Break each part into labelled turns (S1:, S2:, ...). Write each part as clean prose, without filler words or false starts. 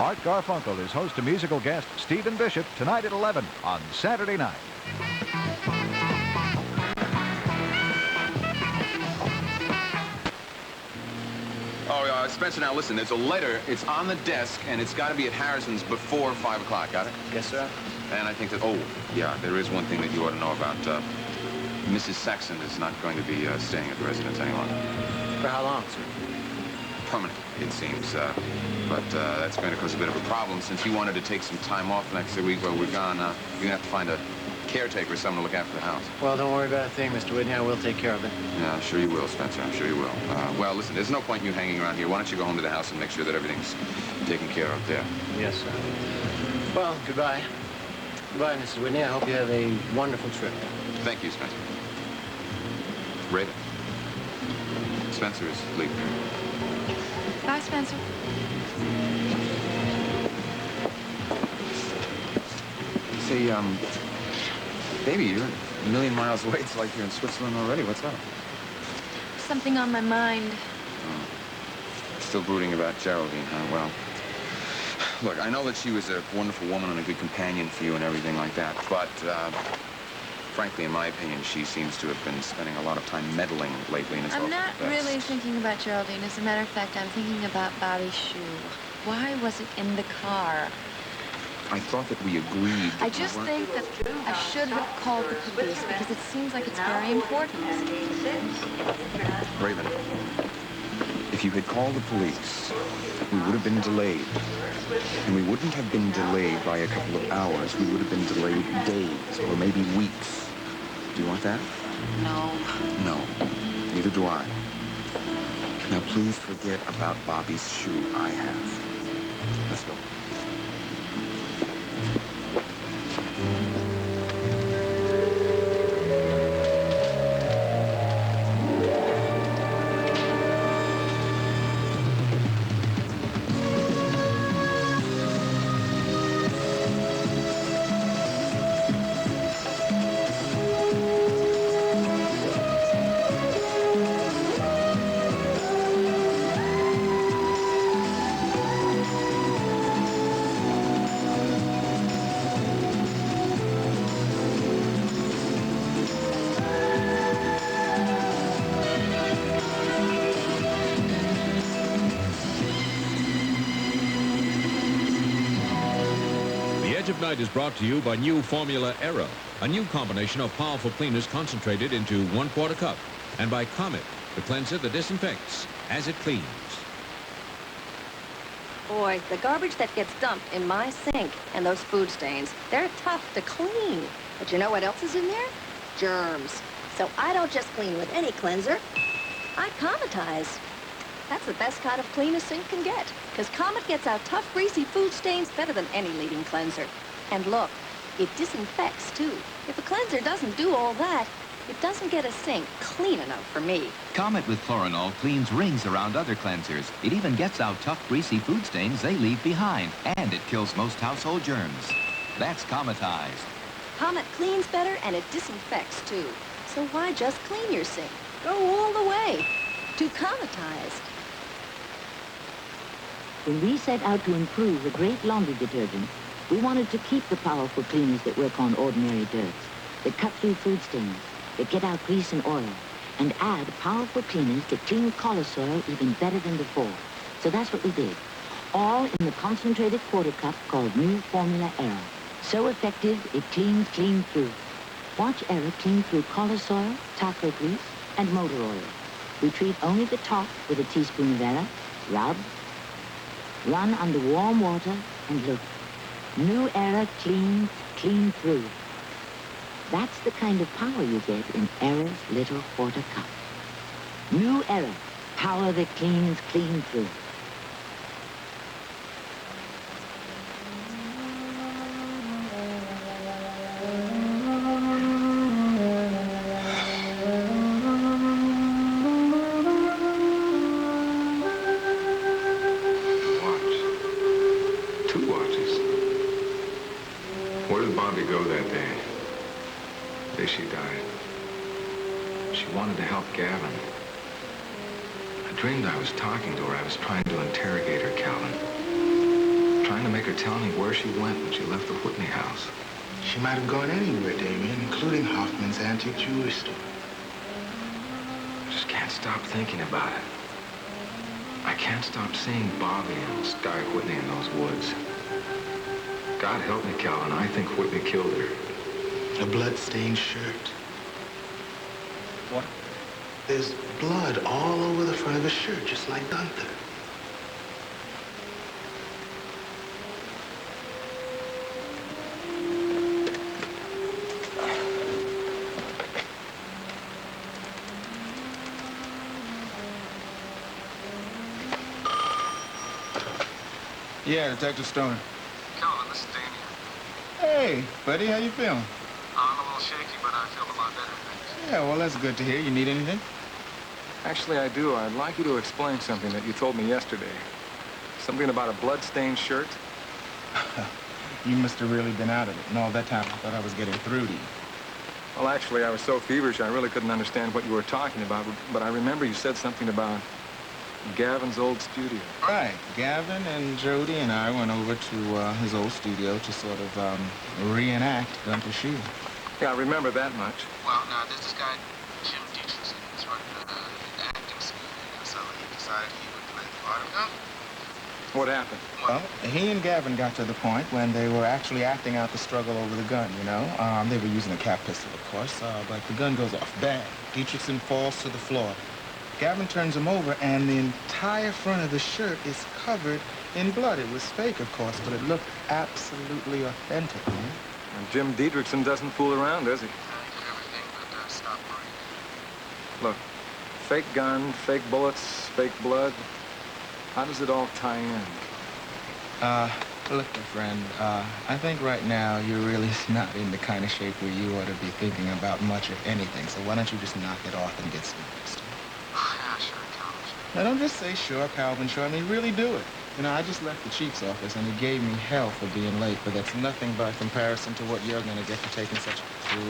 S1: Art Garfunkel is host to musical guest Stephen Bishop tonight at 11 on Saturday night.
S2: Oh, Spencer, now listen, there's a letter. It's on the desk, and it's got to be at Harrison's before 5 o'clock. Got it?
S3: Yes, sir.
S2: And I think that, oh, yeah, there is one thing that you ought to know about. Mrs. Saxon is not going to be staying at the residence any longer.
S3: For how long, sir?
S2: Permanent, it seems. But that's going to cause a bit of a problem. Since you wanted to take some time off next week while we're gone, you're going to have to find a caretaker or someone to look after the house.
S3: Well, don't worry about a thing, Mr. Whitney. I will take care of it.
S2: Yeah, I'm sure you will, Spencer. I'm sure you will. Well, listen, there's no point in you hanging around here. Why don't you go home to the house and make sure that everything's taken care of there?
S3: Yes, sir. Well, goodbye. Goodbye, Mrs. Whitney. I hope you have a wonderful trip.
S2: Thank you, Spencer. Raven. Spencer is leaving.
S4: Bye, Spencer.
S2: Say, baby, you're a million miles away. It's like you're in Switzerland already. What's up?
S4: Something on my mind.
S2: Oh. Still brooding about Geraldine, huh? Well, look, I know that she was a wonderful woman and a good companion for you and everything like that, but, frankly, in my opinion, she seems to have been spending a lot of time meddling lately, and it's
S4: I'm not really thinking about Geraldine. As a matter of fact, I'm thinking about Bobby's shoe. Why was it in the car?
S2: I thought that we agreed that
S4: I just think that I should have called the police because it seems like it's very important.
S2: Raven, if you had called the police, we would have been delayed. And we wouldn't have been delayed by a couple of hours. We would have been delayed days or maybe weeks. Do you want that?
S4: No.
S2: No. Neither do I. Now, please forget about Bobby's shoe. I have. Let's go.
S5: Night is brought to you by new Formula Aero, a new combination of powerful cleaners concentrated into 1/4 cup, and by Comet, the cleanser that disinfects as it cleans.
S6: Boy, the garbage that gets dumped in my sink and those food stains, they're tough to clean. But you know what else is in there? Germs. So I don't just clean with any cleanser. I Cometize. That's the best kind of clean a sink can get, because Comet gets out tough, greasy food stains better than any leading cleanser. And look, it disinfects, too. If a cleanser doesn't do all that, it doesn't get a sink clean enough for me.
S7: Comet with Chloranol cleans rings around other cleansers. It even gets out tough, greasy food stains they leave behind. And it kills most household germs. That's Cometized.
S6: Comet cleans better and it disinfects, too. So why just clean your sink? Go all the way to Cometized.
S8: When we set out to improve the great laundry detergent, we wanted to keep the powerful cleaners that work on ordinary dirts, that cut through food stains, that get out grease and oil, and add powerful cleaners that clean collar soil even better than before. So that's what we did. All in the concentrated 1/4 cup called new Formula Aero. So effective, it cleans clean through. Watch Aero clean through collar soil, taco grease, and motor oil. We treat only the top with a teaspoon of Aero, rub, run under warm water, and look. New Aero cleans clean through. That's the kind of power you get in Aero's little 1/4 cup. New Aero, power that cleans clean through.
S9: She died. She wanted to help Gavin. I dreamed I was talking to her. I was trying to interrogate her, Calvin. Trying tell me where she went when she left the Whitney house.
S10: She might have gone anywhere, Damien, including Hoffman's antique jewelry store.
S9: I just can't stop thinking about it. I can't stop seeing Bobby and Sky Whitney in those woods. God help me, Calvin. I think Whitney killed her.
S10: A blood-stained shirt.
S3: What?
S10: There's blood all over the front of the shirt, just like Gunther.
S3: Yeah, Detective Stoner.
S11: Calvin, this is Damien.
S3: Hey, buddy, how you feeling?
S11: I'm a little shaky, but I feel a lot better, thanks.
S3: Yeah, well, that's good to hear. You need anything?
S11: Actually, I do. I'd like you to explain something that you told me yesterday. Something about a blood-stained shirt?
S3: You must have really been out of it. And all that time, I thought I was getting through to you.
S11: Well, actually, I was so feverish, I really couldn't understand what you were talking about. But I remember you said something about Gavin's old studio.
S3: Right. Gavin and Jody and I went over to his old studio to sort of reenact Gunther's shooting.
S11: Yeah, I remember that much.
S12: Well, now, there's this guy, Jim Dietrichson, who's running the acting school, and so he decided he would play the part of Gunther.
S11: What happened?
S3: Well, he and Gavin got to the point when they were actually acting out the struggle over the gun, you know? They were using a cap pistol, of course, but the gun goes off. Bang. Dietrichson falls to the floor. Gavin turns him over, and the entire front of the shirt is covered in blood. It was fake, of course, but it looked absolutely authentic, man.
S11: And Jim Dietrichson doesn't fool around, does he?
S12: He did everything but stop breathing.
S11: Look, fake gun, fake bullets, fake blood. How does it all tie in?
S3: Look, my friend, I think right now you're really not in the kind of shape where you ought to be thinking about much of anything, so why don't you just knock it off and get some rest?
S12: Yeah, sure, Calvin.
S3: Now, don't just say sure, Calvin, sure. I mean, really do it. You know, I just left the chief's office, and he gave me hell for being late, but that's nothing by comparison to what you're going to get for taking such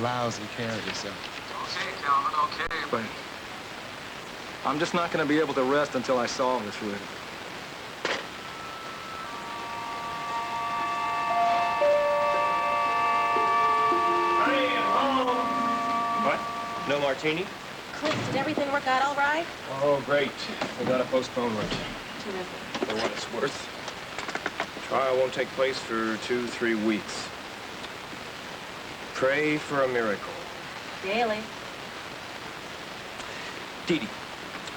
S3: lousy care of yourself.
S12: Okay, Calvin, okay,
S11: But I'm just not going to be able to rest until I solve this with
S13: What? No martini?
S6: Cliff, did everything work out all right?
S13: Oh, great. We got a postponement.
S6: Terrific.
S13: For what it's worth. Trial won't take place for 2-3 weeks. Pray for a miracle.
S6: Daily.
S13: Dee Dee,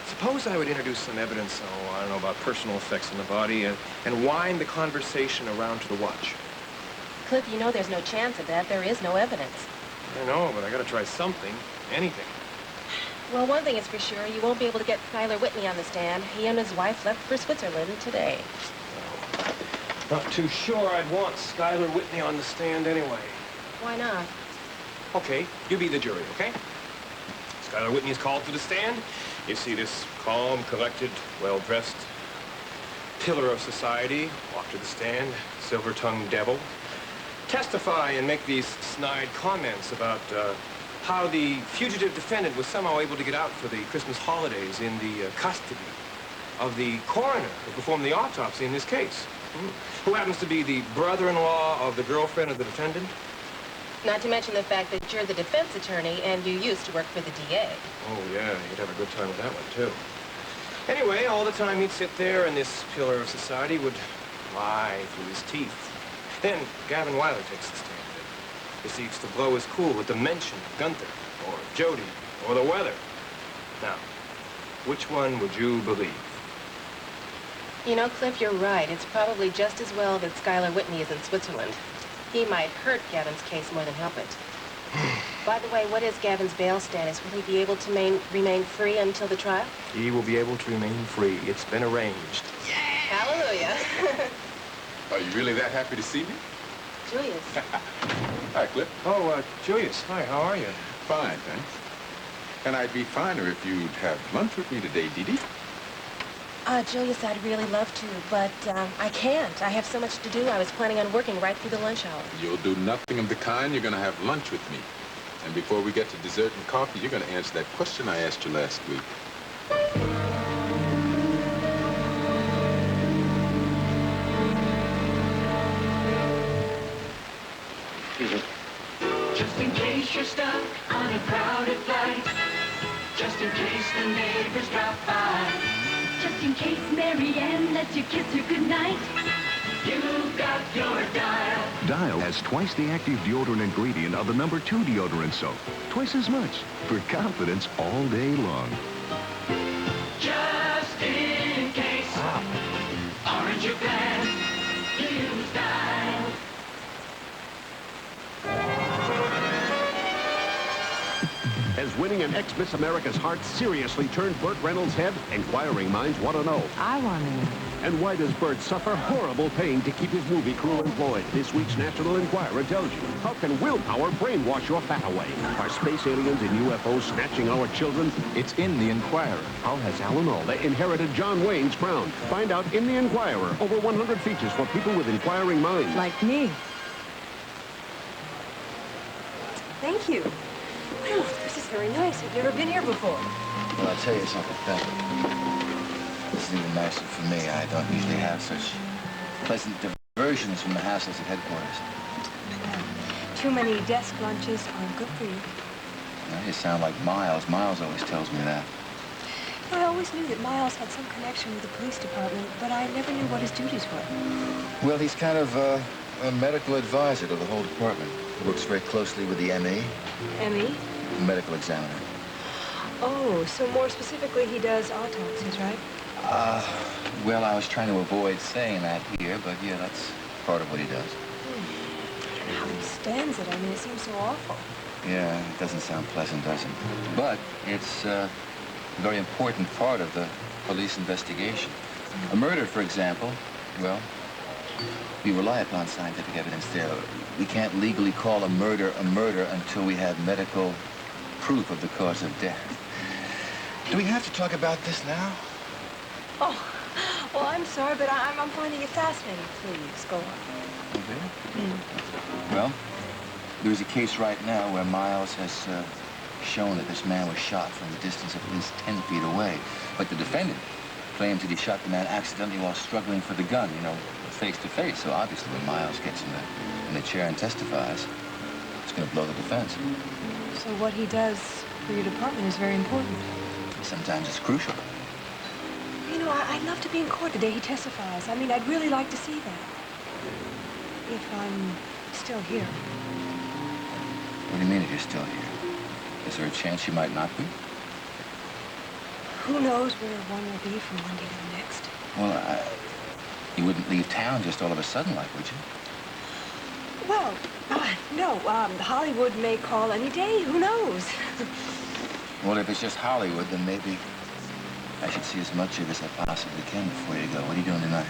S13: suppose I would introduce some evidence, I don't know, about personal effects on the body and wind the conversation around to the watch.
S6: Cliff, you know there's no chance of that. There is no evidence.
S13: I know, but I gotta try something. Anything.
S6: Well, one thing is for sure, you won't be able to get Skylar Whitney on the stand. He and his wife left for Switzerland today.
S13: Not too sure I'd want Skylar Whitney on the stand anyway.
S6: Why not?
S13: Okay, you be the jury, okay? Skylar Whitney is called to the stand. You see this calm, collected, well-dressed pillar of society walk to the stand, silver-tongued devil, testify and make these snide comments about how the fugitive defendant was somehow able to get out for the Christmas holidays in the custody of the coroner who performed the autopsy in this case, who happens to be the brother-in-law of the girlfriend of the defendant.
S6: Not to mention the fact that you're the defense attorney and you used to work for the DA.
S13: Oh, yeah, you'd have a good time with that one, too. Anyway, all the time he'd sit there and this pillar of society would lie through his teeth. Then Gavin Wiley takes the stand and proceeds to blow his cool at the mention of Gunther, or Jody, or the weather. Now, which one would you believe?
S6: You know, Cliff, you're right. It's probably just as well that Skylar Whitney is in Switzerland. He might hurt Gavin's case more than help it. By the way, what is Gavin's bail status? Will he be able to remain free until the trial?
S13: He will be able to remain free. It's been arranged.
S6: Yeah! Hallelujah.
S2: Are you really that happy to see me?
S6: Julius.
S2: Hi, Cliff.
S13: Oh, Julius. Hi, how are you?
S2: Fine, thanks. And I'd be finer if you'd have lunch with me today, Dee Dee.
S6: Julius, I'd really love to, but I can't. I have so much to do. I was planning on working right through the lunch hour.
S2: You'll do nothing of the kind. You're going to have lunch with me. And before we get to dessert and coffee, you're going to answer that question I asked you last week.
S14: case you're stuck on a crowded flight. Just in case the neighbors drop by.
S15: Just in case Mary Ann lets you kiss her goodnight.
S14: You've got your Dial.
S16: Dial has twice the active deodorant ingredient of the #2 deodorant soap. Twice as much for confidence all day long.
S14: Just in case. Aren't you glad you used Dial?
S17: Has winning an ex-Miss America's heart seriously turned Burt Reynolds' head? Inquiring minds want to know.
S18: I want to know.
S17: And why does Burt suffer horrible pain to keep his movie crew employed? This week's National Enquirer tells you. How can willpower brainwash your fat away? Are space aliens and UFOs snatching our children? It's in the Enquirer. How has Alan Alda inherited John Wayne's crown? Find out in the Enquirer. Over 100 features for people with inquiring minds.
S18: Like me.
S19: Thank you. Wow, this is very nice. I've never been here before.
S20: Well, I'll tell you something, Pepper. This is even nicer for me. I don't usually have such pleasant diversions from the hassles of headquarters.
S19: Too many desk lunches aren't good for you.
S20: Now, you sound like Miles. Miles always tells me that.
S19: I always knew that Miles had some connection with the police department, but I never knew what his duties were.
S20: Well, he's kind of a medical advisor to the whole department. He works very closely with the ME.
S19: ME?
S20: Medical examiner.
S19: Oh, so more specifically, he does autopsies, right?
S20: Well, I was trying to avoid saying that here, but yeah, that's part of what he does.
S19: I don't know how he stands it. I mean, it seems so awful.
S20: Yeah, it doesn't sound pleasant, does it? But it's a very important part of the police investigation. A murder, for example, well, we rely upon scientific evidence there. We can't legally call a murder until we have medical proof of the cause of death. Do we have to talk about this now?
S19: Oh, well, I'm sorry, but I'm finding it fascinating. Please, go on.
S20: Okay. Well, there's a case right now where Miles has shown that this man was shot from a distance of at least 10 feet away. But the defendant claims that he shot the man accidentally while struggling for the gun, you know, face to face. So obviously when Miles gets in the chair and testifies, it's going to blow the defense.
S19: So what he does for your department is very important.
S20: Sometimes it's crucial.
S19: You know, I'd love to be in court the day he testifies. I mean, I'd really like to see that. If I'm still here.
S20: What do you mean if you're still here? Is there a chance you might not be?
S19: Who knows where one will be from one day to the next?
S20: Well, you wouldn't leave town just all of a sudden, like, would you?
S19: Well, no. Hollywood may call any day. Who knows?
S20: Well, if it's just Hollywood, then maybe I should see as much of it as I possibly can before you go. What are you doing tonight?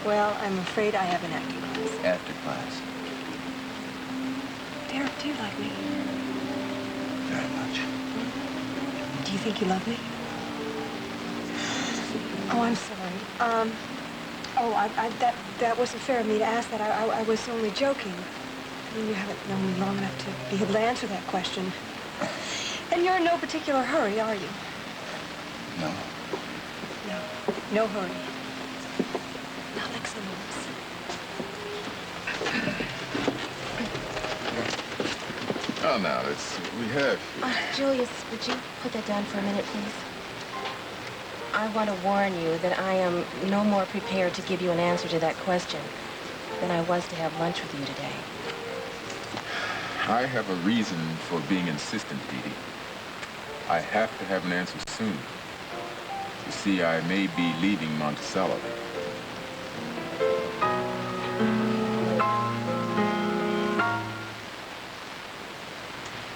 S19: Well, I'm afraid I have an acting class.
S20: After class.
S19: Derek, do you like me?
S20: Very much.
S19: Do you think you love me? Oh, I'm sorry. That wasn't fair of me to ask that. I was only joking. I mean, you haven't known me long enough to be able to answer that question. And you're in no particular hurry, are you?
S20: No.
S19: No hurry. Now, next the notes.
S21: Oh, now, we have...
S4: Julius, would you put that down for a minute, please? I want to warn you that I am no more prepared to give you an answer to that question than I was to have lunch with you today.
S21: I have a reason for being insistent, Dee Dee. I have to have an answer soon. You see, I may be leaving Monticello.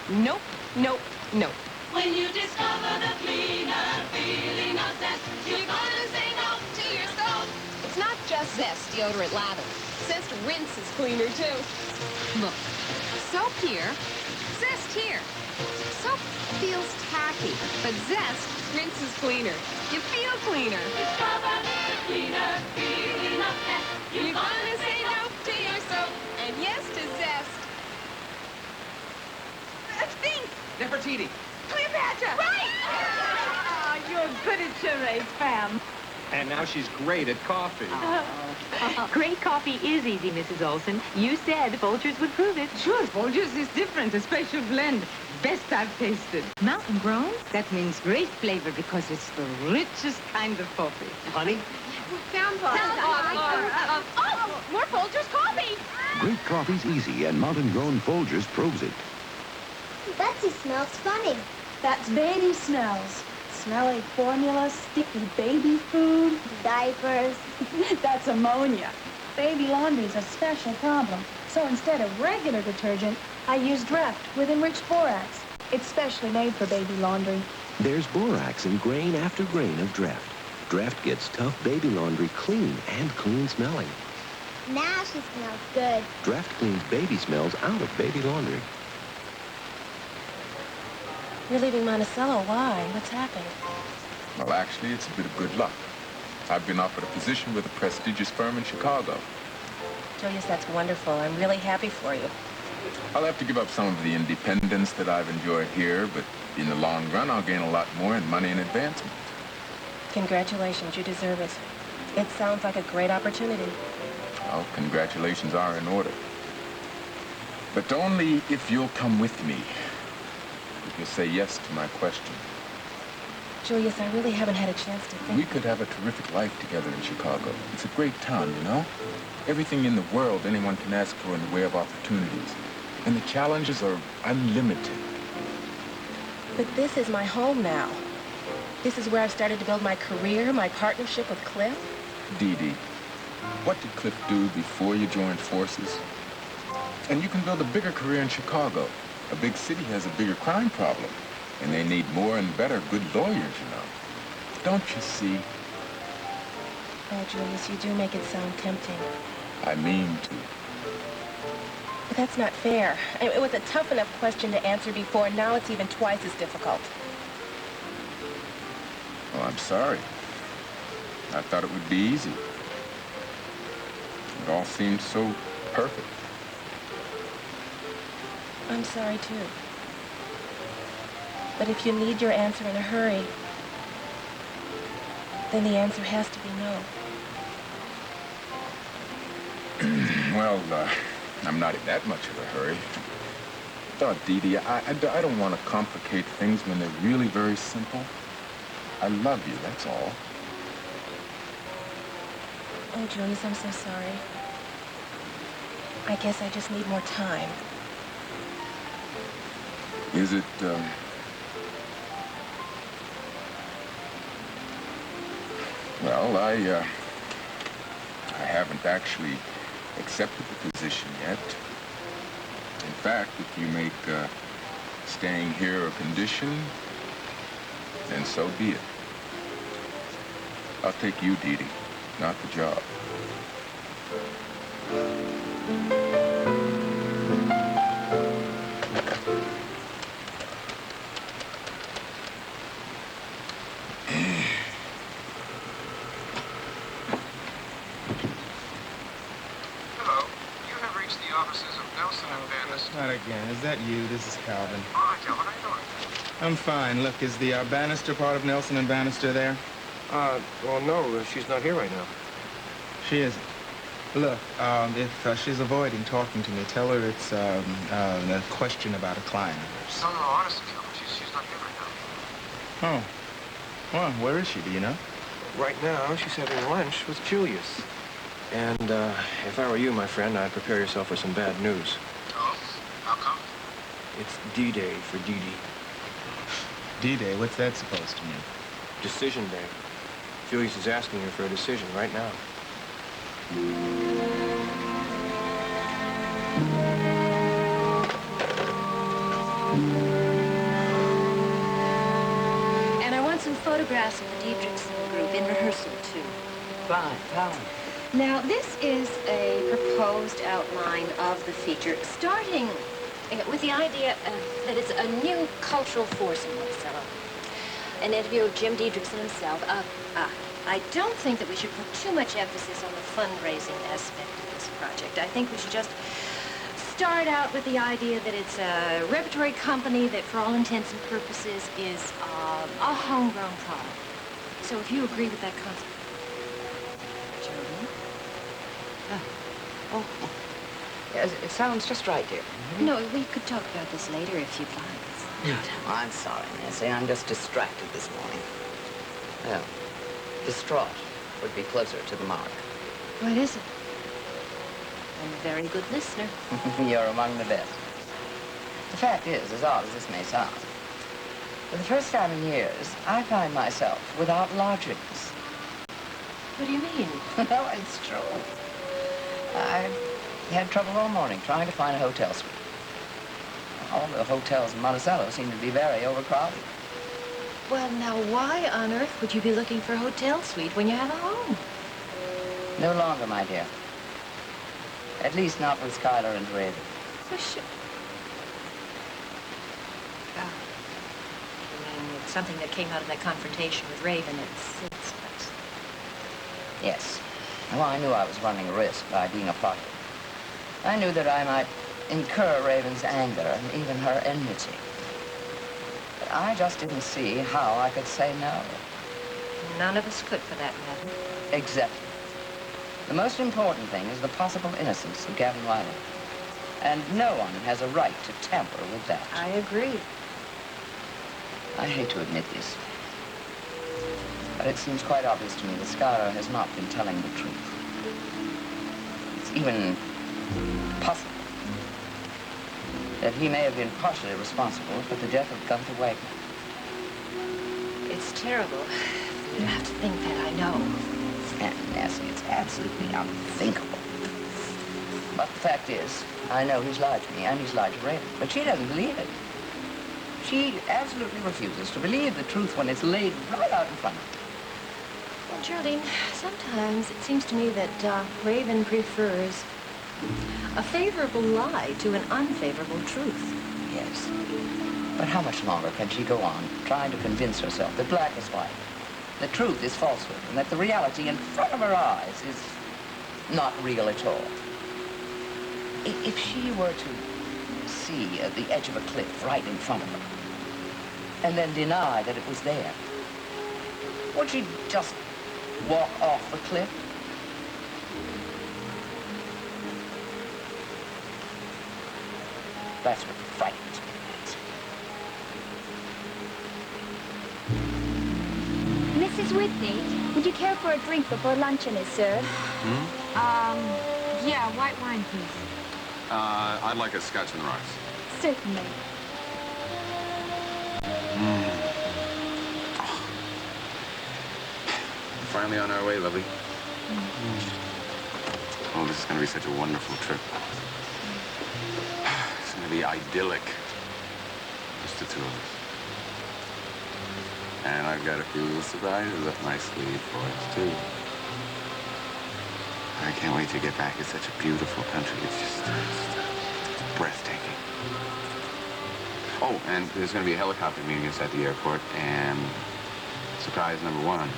S4: Nope, nope, nope.
S14: When you discover the cleaner feeling of zest, you're gonna say no to yourself.
S22: It's not just Zest deodorant lather. Zest rinses cleaner, too. Look, soap here, Zest here. Soap feels tacky, but Zest rinses cleaner. You feel cleaner.
S14: Discover the cleaner feeling of zest.
S22: You're gonna say no to your soap and yes to Zest. Think!
S23: Nefertiti.
S22: Cleopatra!
S23: Right! Ah, you're good at charades, Pam.
S13: And now she's great at coffee.
S1: Great coffee is easy, Mrs. Olson. You said Folgers would prove it.
S18: Sure, Folgers is different, a special blend. Best I've tasted.
S1: Mountain grown?
S18: That means great flavor because it's the richest kind of coffee.
S13: Honey?
S22: Found one. Oh, more Folgers coffee.
S16: Great coffee's easy, and Mountain Grown Folgers proves it.
S23: Betsy smells funny.
S19: That's baby smells. Smelly formula, sticky baby food.
S23: Diapers.
S19: That's ammonia. Baby laundry's a special problem. So instead of regular detergent, I use Dreft with enriched borax. It's specially made for baby laundry.
S17: There's borax in grain after grain of Dreft. Dreft gets tough baby laundry clean and clean smelling.
S23: Now she smells good.
S17: Dreft cleans baby smells out of baby laundry.
S4: You're leaving Monticello. Why? What's happened?
S21: Well, actually, it's a bit of good luck. I've been offered a position with a prestigious firm in Chicago.
S4: Julius, that's wonderful. I'm really happy for you.
S21: I'll have to give up some of the independence that I've enjoyed here, but in the long run, I'll gain a lot more in money and advancement.
S4: Congratulations. You deserve it. It sounds like a great opportunity.
S21: Well, congratulations are in order. But only if you'll come with me. If you'll say yes to my question.
S4: Julius, I really haven't had a chance to think.
S21: We could have a terrific life together in Chicago. It's a great town, you know? Everything in the world anyone can ask for in the way of opportunities. And the challenges are unlimited.
S4: But this is my home now. This is where I've started to build my career, my partnership with Cliff.
S21: Dee Dee, what did Cliff do before you joined forces? And you can build a bigger career in Chicago. A big city has a bigger crime problem. And they need more and better good lawyers, you know. Don't you see?
S4: Oh, Julius, you do make it sound tempting.
S21: I mean to.
S4: But that's not fair. It was a tough enough question to answer before. Now it's even twice as difficult.
S21: Well, I'm sorry. I thought it would be easy. It all seemed so perfect.
S4: I'm sorry, too. But if you need your answer in a hurry, then the answer has to be no.
S21: Well, I'm not in that much of a hurry. Oh, Dee Dee, I don't want to complicate things when they're really very simple. I love you, that's all.
S4: Oh, Julius, I'm so sorry. I guess I just need more time.
S21: Is it, Well, I haven't actually accepted the position yet. In fact, if you make staying here a condition, then so be it. I'll take you, Dee Dee, not the job.
S3: Not again. Is that you? This is Calvin.
S12: Oh, hi, Calvin. How you doing?
S3: I'm fine. Look, is the Bannister part of Nelson and Bannister there?
S13: Well, no, she's not here right now.
S3: She isn't. Look, if she's avoiding talking to me, tell her it's a question about a client of hers.
S12: No, honestly, Calvin, she's not here right now.
S3: Oh. Well, where is she? Do you know?
S13: Right now, she's having lunch with Julius. And if I were you, my friend, I'd prepare yourself for some bad news.
S12: Oh? How come?
S13: It's D-Day for Dee Dee.
S3: D-Day? What's that supposed to mean?
S13: Decision day. Julius is asking her for a decision right now.
S6: And I want some photographs of the Diedrichson group in rehearsal, too.
S18: Fine, fine.
S6: Now, this is a proposed outline of the feature, starting with the idea that it's a new cultural force in Monticello. An interview of Jim Diedrichson himself. I don't think that we should put too much emphasis on the fundraising aspect of this project. I think we should just start out with the idea that it's a repertory company that, for all intents and purposes, is a homegrown product. So if you agree with that concept.
S5: Oh. Yes, it sounds just right, dear.
S6: No, we could talk about this later if you'd like.
S5: No, I'm sorry, Nancy. I'm just distracted this morning. Well, distraught would be closer to the mark.
S6: What is it? I'm a very good listener.
S5: You're among the best. The fact is, as odd as this may sound, for the first time in years, I find myself without lodgings.
S6: What do you mean?
S5: No, it's true. I had trouble all morning trying to find a hotel suite. All the hotels in Monticello seem to be very overcrowded.
S6: Well, now, why on earth would you be looking for a hotel suite when you have a home?
S5: No longer, my dear. At least not with Skylar and Raven.
S6: For sure. I mean, it's something that came out of that confrontation with Raven. It's
S5: Yes. Well, I knew I was running a risk by being a part of it. I knew that I might incur Raven's anger and even her enmity. But I just didn't see how I could say no.
S6: None of us could, for that matter.
S5: Exactly. The most important thing is the possible innocence of Gavin Wiley. And no one has a right to tamper with that.
S6: I agree.
S5: I hate to admit this, but it seems quite obvious to me that Skylar has not been telling the truth. It's even possible that he may have been partially responsible for the death of Gunther Wagner.
S6: It's terrible. You don't have to think that, I know.
S5: And Nancy, it's absolutely unthinkable. But the fact is, I know he's lied to me and he's lied to Raven, but she doesn't believe it. She absolutely refuses to believe the truth when it's laid right out in front of her.
S6: Well, Geraldine, sometimes it seems to me that Raven prefers a favorable lie to an unfavorable truth.
S5: Yes. But how much longer can she go on trying to convince herself that black is white, that truth is falsehood, and that the reality in front of her eyes is not real at all? If she were to see the edge of a cliff right in front of her, and then deny that it was there, would she just walk off the cliff? That's what frightens me,
S7: Mrs. Whitney, would you care for a drink before luncheon is served?
S18: Yeah, white wine, please.
S2: I'd like a scotch and rocks.
S7: Certainly.
S2: Finally on our way, lovely. Oh, this is going to be such a wonderful trip. It's going to be idyllic. Just the two of us. And I've got a few little surprises up my sleeve for us, too. I can't wait to get back. It's such a beautiful country. It's just breathtaking. Oh, and there's going to be a helicopter meeting us at the airport, and surprise number one,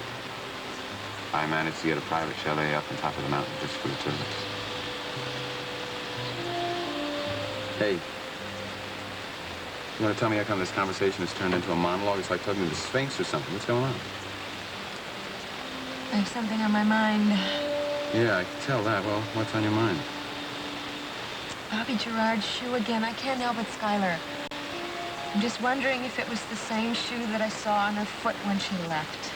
S2: I managed to get a private chalet up on top of the mountain just for the two of us. Hey, you want to tell me how come this conversation has turned into a monologue? It's like talking to the Sphinx or something. What's going on?
S18: I have something on my mind.
S2: Yeah, I can tell that. Well, what's on your mind?
S18: Bobby Gerard's shoe again. I can't help it, Skylar. I'm just wondering if it was the same shoe that I saw on her foot when she left.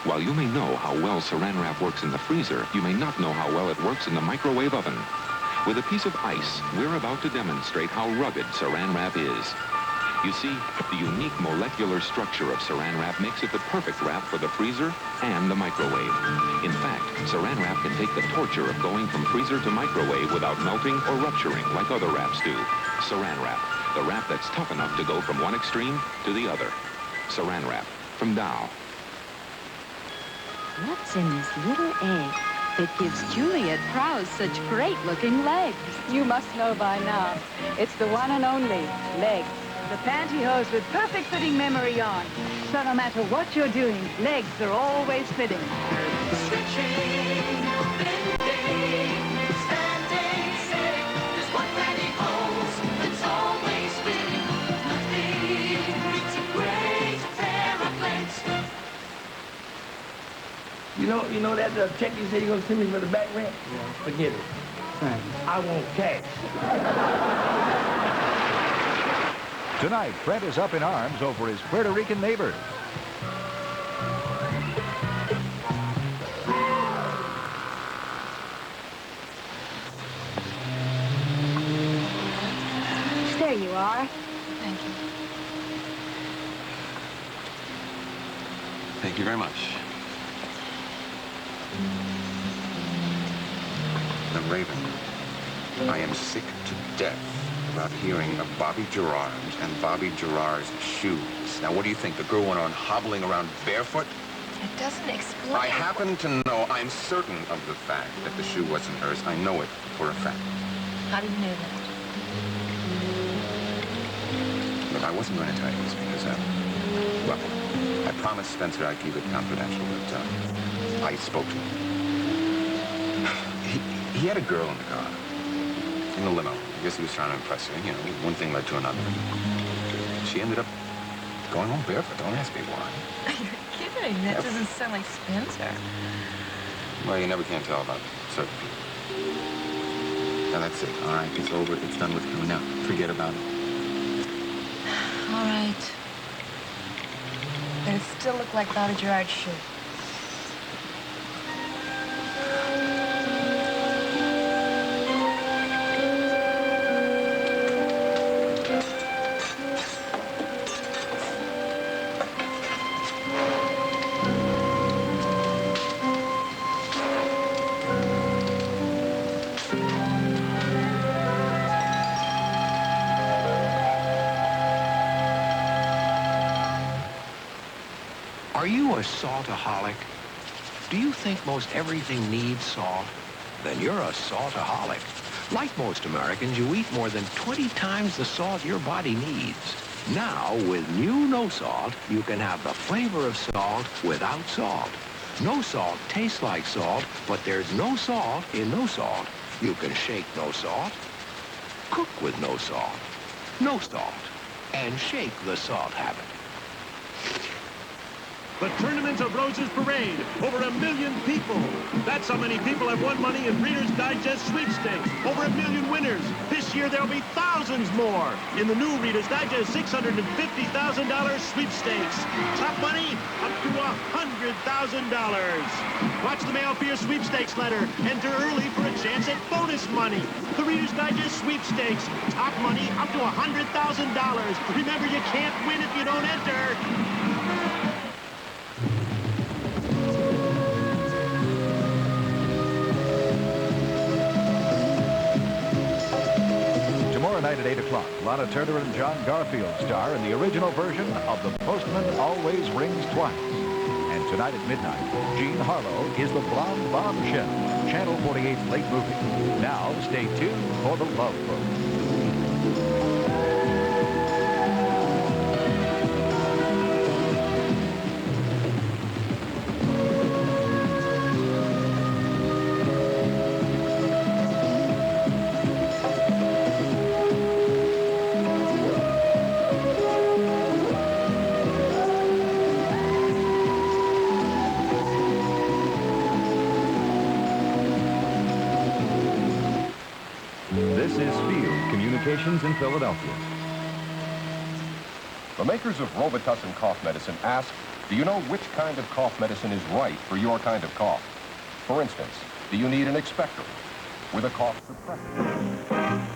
S9: While you may know how well Saran Wrap works in the freezer, you may not know how well it works in the microwave oven. With a piece of ice, we're about to demonstrate how rugged Saran Wrap is. You see, the unique molecular structure of Saran Wrap makes it the perfect wrap for the freezer and the microwave. In fact, Saran Wrap can take the torture of going from freezer to microwave without melting or rupturing like other wraps do. Saran Wrap, the wrap that's tough enough to go from one extreme to the other. Saran Wrap, from Dow.
S1: What's in this little egg that gives Juliet Prowse such great-looking legs?
S8: You must know by now. It's the one and only legs. The pantyhose with perfect-fitting memory yarn. So no matter what you're doing, legs are always fitting.
S14: Stretching, bending, standing, sitting. There's one pantyhose that's always fitting. Nothing makes a great pair of legs.
S10: You know that check you said you're gonna send me for the back rent? Yeah. Forget it. Thanks. I want cash.
S11: Tonight, Fred is up in arms over his Puerto Rican neighbors.
S7: There you are.
S18: Thank you.
S2: Thank you very much. Now, Raven, I am sick to death about hearing of Bobby Gerard and Bobby Gerard's shoes. Now, what do you think? The girl went on hobbling around barefoot?
S18: It doesn't explain.
S2: I happen to know, I'm certain of the fact that the shoe wasn't hers. I know it for a fact.
S18: How do you know that?
S2: Look, I wasn't going to tell you this because, well, I promised Spencer I'd keep it confidential, but I spoke to him. He had a girl in the car, in the limo. I guess he was trying to impress her. You know, one thing led to another. She ended up going home barefoot. Don't ask me why.
S18: You're kidding. That doesn't sound like Spencer.
S2: Well, you never can tell about certain people. Now, that's it. All right, it's over. It's done with you. Now, forget about it.
S18: All right. But it still looked like Bobby Gerard's shoe.
S17: Are you a saltaholic? Do you think most everything needs salt? Then you're a saltaholic. Like most Americans, you eat more than 20 times the salt your body needs. Now, with new No Salt, you can have the flavor of salt without salt. No Salt tastes like salt, but there's no salt in No Salt. You can shake No Salt, cook with No Salt, No Salt, and shake the salt habit.
S15: The Tournament of Roses Parade. Over 1 million people. That's how many people have won money in Reader's Digest sweepstakes. Over 1 million winners. This year there'll be thousands more in the new Reader's Digest $650,000 sweepstakes. Top money up to $100,000. Watch the mail for your sweepstakes letter. Enter early for a chance at bonus money. The Reader's Digest sweepstakes. Top money up to $100,000. Remember, you can't win if you don't enter.
S11: Tomorrow night at 8 o'clock, Lana Turner and John Garfield star in the original version of The Postman Always Rings Twice. And tonight at midnight, Jean Harlow is the Blonde Bombshell, Channel 48's late movie. Now, stay tuned for The Love Boat. This is Field Communications in Philadelphia.
S24: The makers of Robitussin cough medicine ask, do you know which kind of cough medicine is right for your kind of cough? For instance, do you need an expectorant with a cough suppressant?